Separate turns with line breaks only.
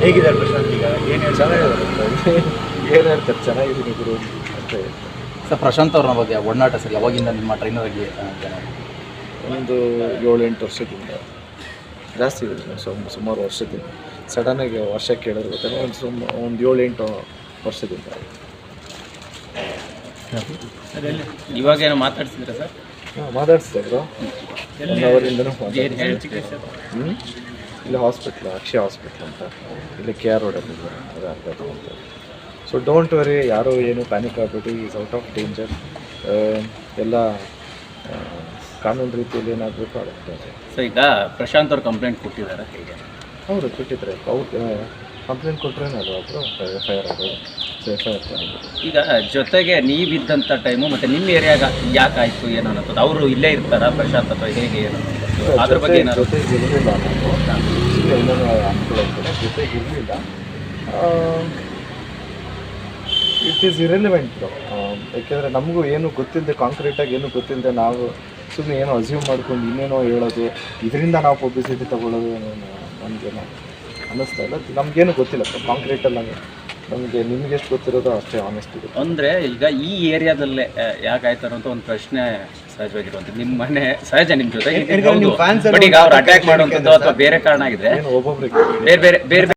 ಹೇಗಿದ್ದಾರೆ ಪ್ರಶಾಂತ್ ಈಗ? ಏನು
ಚೆನ್ನಾಗಿದ್ದಾರೆ. ಏನು ಹೇಳ್ತಾರೆ, ಚೆನ್ನಾಗಿದ್ದೀನಿ ಗುರು ಅಂತ ಹೇಳ್ತಾರೆ.
ಸರ್, ಪ್ರಶಾಂತ್ ಅವ್ರ ಬಗ್ಗೆ ಒಡನಾಟ ಸರ್ ಯಾವಾಗಿಂದ ನಿಮ್ಮ ಟ್ರೈನರ್ ಆಗಿ
ಒಂದು 7-8 ವರ್ಷದಿಂದ ಜಾಸ್ತಿ ಇದೆ, ಸುಮಾರು ವರ್ಷದಿಂದ. ಸಡನ್ನಾಗಿ ವರ್ಷ ಕೇಳೋದು ಗೊತ್ತಿಲ್ಲ, ಒಂದು 7-8 ವರ್ಷದಿಂದ.
ಇವಾಗ ಏನೋ ಮಾತಾಡ್ಸಿದ್ರೆ ಸರ್?
ಹಾಂ, ಮಾತಾಡಿಸ್ತಾ ಇದ್ರು 1 ಅವರಿಂದನೂ. ಇಲ್ಲಿ ಹಾಸ್ಪಿಟ್ಲ್, ಅಕ್ಷಯ ಹಾಸ್ಪಿಟ್ಲ್ ಅಂತ, ಇಲ್ಲಿ KR ರೋಡಲ್ಲಿ ಅದು ಅರ್ಧ ಅಂತ. ಸೊ ಡೋಂಟ್ ವರಿ, ಯಾರೂ ಏನು ಪ್ಯಾನಿಕ್ ಆಗಬೇಡಿ. Is out of danger. ಎಲ್ಲ ಕಾನೂನು ರೀತಿಯಲ್ಲಿ ಏನಾಗಬೇಕು ಆಗುತ್ತೆ.
ಸೊ ಈಗ ಪ್ರಶಾಂತ್ ಅವ್ರು ಕಂಪ್ಲೇಂಟ್ ಕೊಟ್ಟಿದ್ದಾರೆ, ಹೇಗೆ?
ಹೌದು, ಕೊಟ್ಟಿದ್ದಾರೆ. ಅವ್ರು ಕಂಪ್ಲೇಂಟ್ ಕೊಟ್ಟರೇನೆ ಅದು ಒಬ್ಬರು FIR ಆಗೋದು. ಸೊ FIR ತಗೊಂಡು
ಈಗ ಜೊತೆಗೆ ನೀವಿದ್ದಂಥ ಟೈಮು ಮತ್ತು ನಿಮ್ಮ ಏರಿಯಾಗ ಯಾಕೆ ಆಯಿತು ಏನು ಅನ್ನೋದು? ಅವರು ಇಲ್ಲೇ ಇರ್ತಾರಾ ಪ್ರಶಾಂತ್ ಅಥವಾ ಹೇಗೆ ಏನು ಅದ್ರ ಬಗ್ಗೆ ಏನಾದ್ರು?
ಜೊತೆಗೆ ಇರಲಿಲ್ಲ, ನಾನು ಇನ್ನೊಂದು ಅನ್ಕೊಳ್ಳೋದು ಜೊತೆಗೆ ಇರಲಿಲ್ಲ. It is irrelevant. ಯಾಕೆಂದರೆ ನಮಗೂ ಏನು ಗೊತ್ತಿಲ್ಲದೆ, ಕಾಂಕ್ರೀಟಾಗಿ ಏನು ಗೊತ್ತಿಲ್ಲದೆ ನಾವು ಸುಮ್ಮನೆ ಏನೋ ಅಸ್ಯೂಮ್ ಮಾಡ್ಕೊಂಡು ಇನ್ನೇನೋ ಹೇಳೋದು, ಇದರಿಂದ ನಾವು ಪಬ್ಲಿಸಿಟಿ ತೊಗೊಳ್ಳೋದು ನಮಗೇನೋ ಅನ್ನಿಸ್ತಾ ಇಲ್ಲ. ನಮಗೇನು ಗೊತ್ತಿಲ್ಲ ಕಾಂಕ್ರೀಟಲ್ಲಿ. ನಮಗೆ ನಿಮ್ಗೆ ಎಷ್ಟು ಗೊತ್ತಿರೋದು ಅಷ್ಟೇ ಆನೆಸ್ಟ್ ಇದೆ.
ಅಂದರೆ ಈಗ ಈ ಏರಿಯಾದಲ್ಲೇ ಯಾಕೆ ಆಯ್ತು ಅನ್ನೋದು ಒಂದು ಪ್ರಶ್ನೆ ಸಹಜವಾಗಿರುವಂಥದ್ದು. ನಿಮ್ಮ ಮನೆ ಸಹಜ, ನಿಮ್ಮ ಜೊತೆಗೆ ಬಟ್ ಈಗ ಅವ್ರು ಅಟ್ಯಾಕ್ ಮಾಡುವಂಥದ್ದು ಅಥವಾ ಬೇರೆ ಕಾರಣ ಆಗಿದ್ರೆ
ಏನು ಒಬ್ಬೊಬ್ರಿಗೆ
ಬೇರೆ ಬೇರೆ ಬೇರೆ